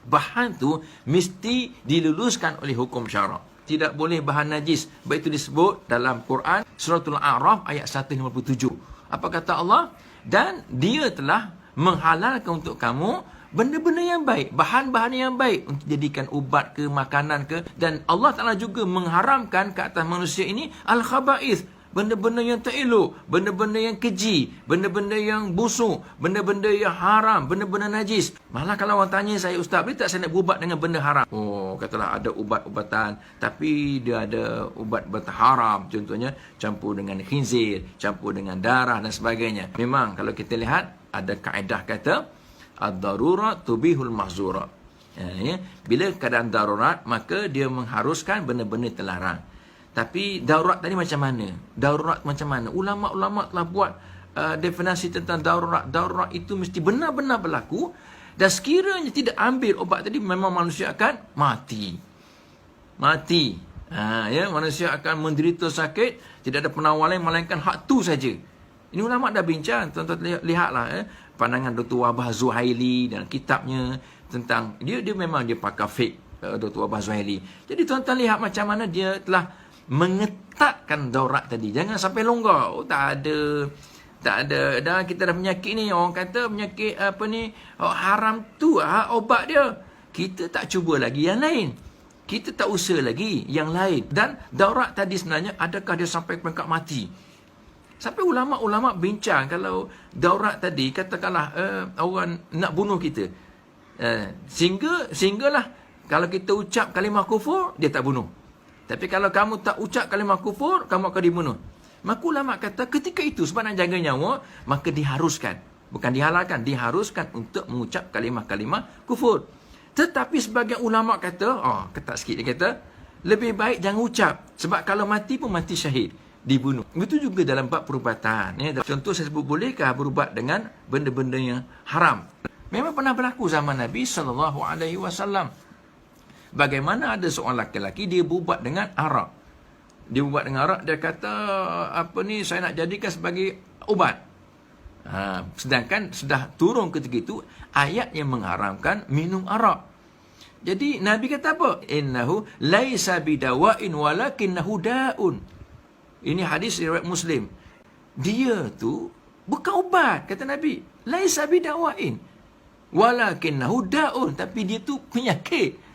bahan tu mesti diluluskan oleh hukum syarak. Tidak boleh bahan najis. Baik itu disebut dalam Quran Suratul A'raf ayat 157. Apa kata Allah? Dan dia telah menghalalkan untuk kamu benda-benda yang baik, bahan-bahan yang baik untuk jadikan ubat ke, makanan ke. Dan Allah Ta'ala juga mengharamkan ke atas manusia ini al-khaba'ith, benda-benda yang tak elok, benda-benda yang keji, benda-benda yang busuk, benda-benda yang haram, benda-benda najis. Malah kalau orang tanya saya, Ustaz, boleh tak saya nak berubat dengan benda haram? Oh, katalah ada ubat-ubatan, tapi dia ada ubat-ubatan haram. Contohnya, campur dengan khinzir, campur dengan darah dan sebagainya. Memang kalau kita lihat, ada kaedah kata, ad-darurat tubihul mahzurat. Bila keadaan darurat, maka dia mengharuskan benda-benda terlarang. Tapi darurat tadi macam mana? Darurat macam mana? Ulama-ulama telah buat definisi tentang darurat. Darurat itu mesti benar-benar berlaku. Dan sekiranya tidak ambil ubat tadi, memang manusia akan mati. Mati. Manusia akan menderita sakit. Tidak ada penawar lain, melainkan hak tu saja. Ini ulama dah bincang. Tuan-tuan lihatlah. Pandangan Dr. Wahbah Zuhaili dan kitabnya tentang dia memang dia pakar fiqh, Dr. Wahbah Zuhaili. Jadi tuan-tuan lihat macam mana dia telah mengetatkan daurat tadi. Jangan sampai longgar. Oh, tak ada. Dah kita dah penyakit ni, orang kata penyakit apa ni, haram tu obat dia. Kita tak cuba lagi yang lain. Kita tak usaha lagi yang lain. Dan daurat tadi sebenarnya adakah dia sampai peringkat mati? Sampai ulama-ulama bincang kalau daurat tadi katakanlah orang nak bunuh kita. Sehinggalah kalau kita ucap kalimah kufur, dia tak bunuh. Tapi kalau kamu tak ucap kalimah kufur, kamu akan dibunuh. Maka ulama kata ketika itu sebab nak jaga nyawa, maka diharuskan. Bukan dihalalkan, diharuskan untuk mengucap kalimah-kalimah kufur. Tetapi sebagian ulama kata, ketat sikit dia kata, lebih baik jangan ucap. Sebab kalau mati pun mati syahid, dibunuh. Itu juga dalam bab perubatan. Contoh saya sebut, bolehkah berubat dengan benda-benda yang haram? Memang pernah berlaku zaman Nabi SAW. Bagaimana ada seorang lelaki, dia berubat dengan arak. Dia berubat dengan arak, dia kata, saya nak jadikan sebagai ubat. Sedangkan sudah turun ketika itu ayat yang mengharamkan minum arak. Jadi Nabi kata apa? Innahu laisa bidawa'in walakinnahu da'un. Ini hadis riwayat Muslim. Dia tu bukan ubat, kata Nabi. Laisa bidawa'in walakinnahu da'un, tapi dia tu penyakit.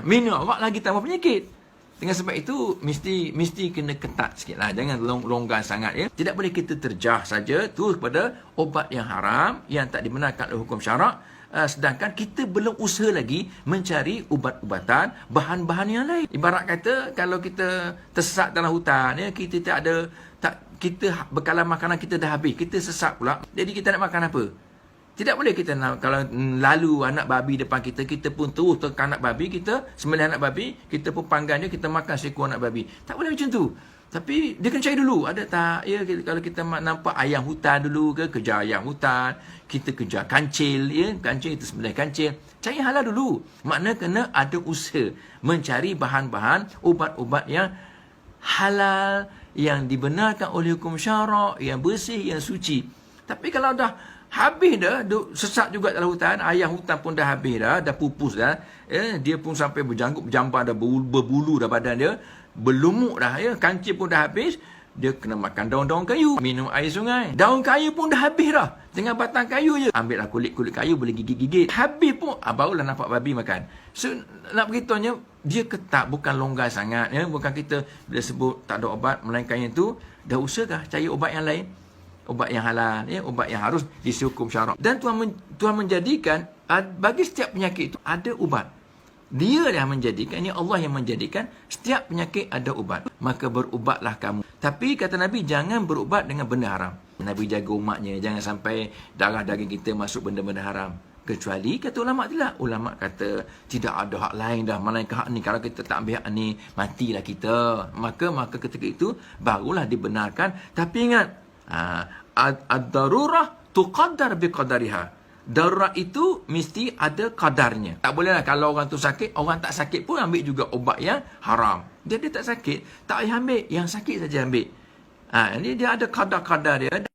Minum awak lagi tambah penyakit. Dengan sebab itu mesti kena ketat sikitlah, jangan longgar sangat ya. Tidak boleh kita terjah saja tu kepada obat yang haram yang tak dibenarkan oleh hukum syarak, sedangkan kita belum usaha lagi mencari ubat-ubatan, bahan-bahan yang lain. Ibarat kata kalau kita tersesat dalam hutan ya, kita kita bekalan makanan kita dah habis, kita sesat pula. Jadi kita nak makan apa? Tidak boleh kita nak, kalau lalu anak babi depan kita, kita pun terus tekan anak babi, kita sembelih anak babi, kita pun panggang dia, kita makan seekor anak babi. Tak boleh macam tu. Tapi dia kena cari dulu, ada tak? Ya, kalau kita nampak ayam hutan dulu ke, kejar ayam hutan, kita kejar kancil, ya, kancil kita sembelih kancil. Cari halal dulu. Makna kena ada usaha mencari bahan-bahan ubat-ubat yang halal, yang dibenarkan oleh hukum syarak, yang bersih, yang suci. Tapi kalau dah habis dah, sesat juga dalam hutan, ayam hutan pun dah habis dah pupus dah, dia pun sampai berjanggut, berjambar dah, berbulu dah badan dia, berlumuk dah, kancil pun dah habis, dia kena makan daun-daun kayu, minum air sungai. Daun kayu pun dah habis dah, tinggal batang kayu je, ambil lah kulit-kulit kayu, boleh gigit-gigit, habis pun barulah nampak babi makan. So nak beritahunya, dia ketat, bukan longgar sangat, bukan kita bila sebut tak ada obat, melainkan yang tu dah usahakah cari obat yang lain, ubat yang halal, ubat yang harus disukum syarak. Dan Tuhan menjadikan bagi setiap penyakit itu ada ubat. Dia yang menjadikan, ini Allah yang menjadikan setiap penyakit ada ubat. Maka berubatlah kamu. Tapi kata Nabi, jangan berubat dengan benda haram. Nabi jaga umatnya, jangan sampai darah daging kita masuk benda-benda haram. Kecuali kata ulama itulah, ulama kata tidak ada hak lain dah, melainkan hak ni. Kalau kita tak ambil hak ni, matilah kita. Maka ketika itu barulah dibenarkan. Tapi ingat, ad-darurah tuqaddar biqadariha. Darurat itu mesti ada kadarnya. Tak bolehlah kalau orang tu sakit, orang tak sakit pun ambil juga obat yang haram. Dia tak sakit, tak payah ambil, yang sakit saja ambil. Ini dia ada kadar-kadar dia.